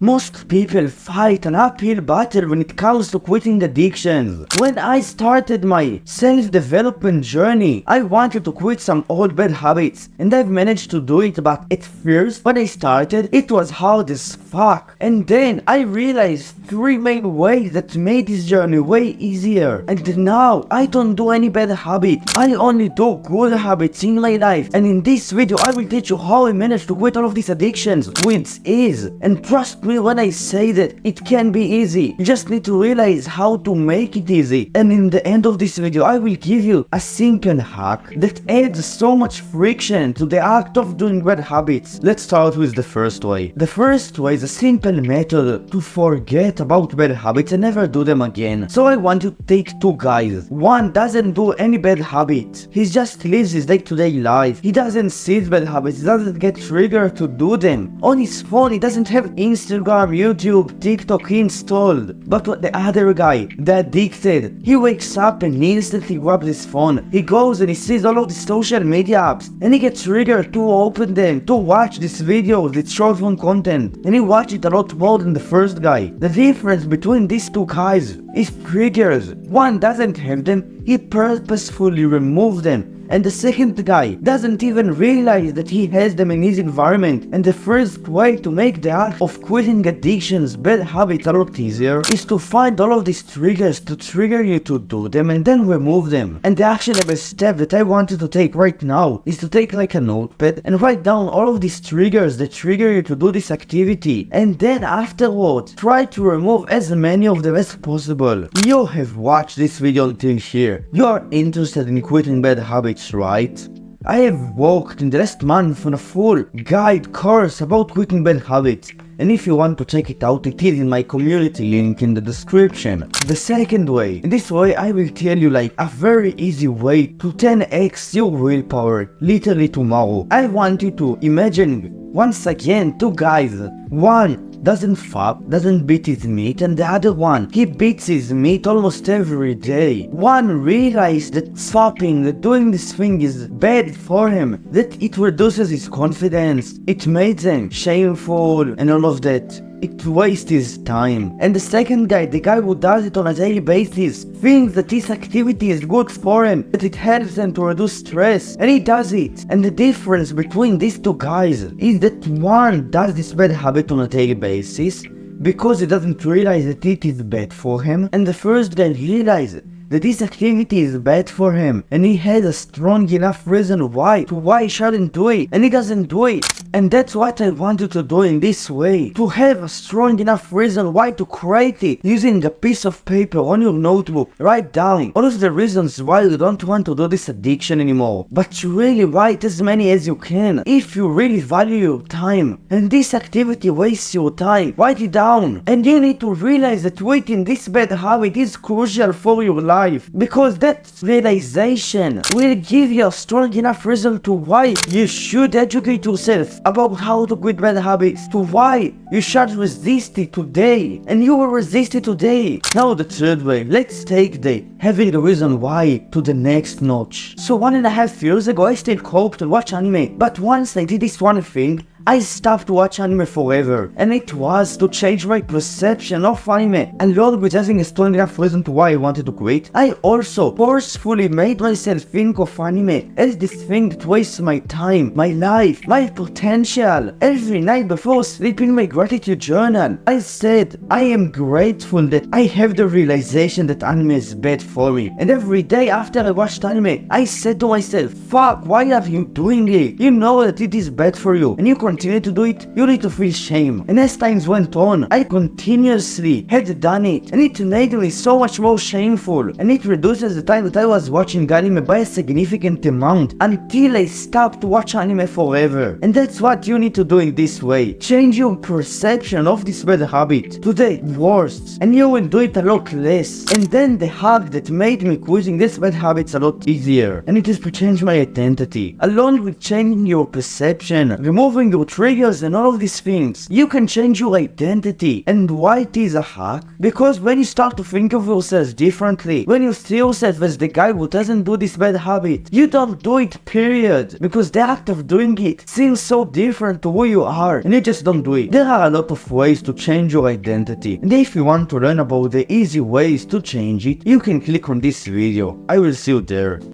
Most people fight an uphill battle when it comes to quitting addictions. When I started my self-development journey, I wanted to quit some old bad habits, and I've managed to do it, but at first, when I started, it was hard as fuck. And then I realized 3 main ways that made this journey way easier. And now, I don't do any bad habit. I only do good habits in my life. And in this video, I will teach you how I managed to quit all of these addictions with ease. And trust me when I say that it can be easy. You just need to realize how to make it easy. And in the end of this video, I will give you a simple hack that adds so much friction to the act of doing bad habits. Let's start with the first way. The first way is a simple method to forget about bad habits and never do them again. So I want you to take 2 guys. One doesn't do any bad habit. He just lives his day-to-day life. He doesn't see bad habits. He doesn't get triggered to do them. On his phone, he doesn't have Instagram, YouTube, TikTok installed. But what the other guy, the addicted, he wakes up and he instantly grabs his phone. He goes and he sees all of the social media apps and he gets triggered to open them, to watch these videos, this short form content. And he watches it a lot more than the first guy. The difference between these 2 guys is triggers. One doesn't have them, he purposefully removes them. And the second guy doesn't even realize that he has them in his environment. And the first way to make the act of quitting addictions, bad habits a lot easier is to find all of these triggers to trigger you to do them and then remove them. And the actionable step that I want you to take right now is to take like a notepad and write down all of these triggers that trigger you to do this activity. And then afterwards, try to remove as many of them as possible. You have watched this video until here. You are interested in quitting bad habits, right? I have worked in the last month on a full guide course about quitting bad habits, and if you want to check it out, it is in my community link in the description. The second way, in this way I will tell you like a very easy way to 10x your willpower literally tomorrow. I want you to imagine once again 2 guys. One doesn't fuck, doesn't beat his meat, and the other one, he beats his meat almost every day. One realized that swapping, that doing this thing is bad for him, that it reduces his confidence, it makes him shameful and all of that. It wastes his time. And the second guy, the guy who does it on a daily basis, thinks that this activity is good for him, that it helps him to reduce stress, and he does it. And the difference between these 2 guys is that one does this bad habit on a daily basis because he doesn't realize that it is bad for him, and the first guy realizes that this activity is bad for him, and he has a strong enough reason why he shouldn't do it, and he doesn't do it. And that's what I want you to do in this way, to have a strong enough reason why to create it, using a piece of paper on your notebook. Write down all of the reasons why you don't want to do this addiction anymore, but you really write as many as you can. If you really value your time, and this activity wastes your time, write it down. And you need to realize that quitting this bad habit is crucial for your life, because that realization will give you a strong enough reason to why you should educate yourself about how to quit bad habits, to why you should resist it today, and you will resist it today. Now the third way, let's take the having a reason why to the next notch. So 1.5 years ago I still hoped to watch anime, but once I did this one thing, I stopped watching anime forever, and it was to change my perception of anime. Along with having a strong enough reason to why I wanted to quit, I also forcefully made myself think of anime as this thing that wastes my time, my life, my potential. Every night before sleeping in my gratitude journal, I said I am grateful that I have the realization that anime is bad for me. And every day after I watched anime, I said to myself, fuck, why are you doing it? You know that it is bad for you, and you continue to do it, you need to feel shame. And as times went on, I continuously had done it, and it made me so much more shameful, and it reduces the time that I was watching anime by a significant amount until I stopped watching anime forever. And that's what you need to do in this way. Change your perception of this bad habit to the worst, and you will do it a lot less. And then the hack that made me quitting this bad habits a lot easier, and it is to change my identity. Along with changing your perception, removing your your triggers and all of these things. You can change your identity. And why it is a hack? Because when you start to think of yourself differently, when you see yourself as the guy who doesn't do this bad habit, you don't do it, period. Because the act of doing it seems so different to who you are, and you just don't do it. There are a lot of ways to change your identity, and if you want to learn about the easy ways to change it, you can click on this video. I will see you there.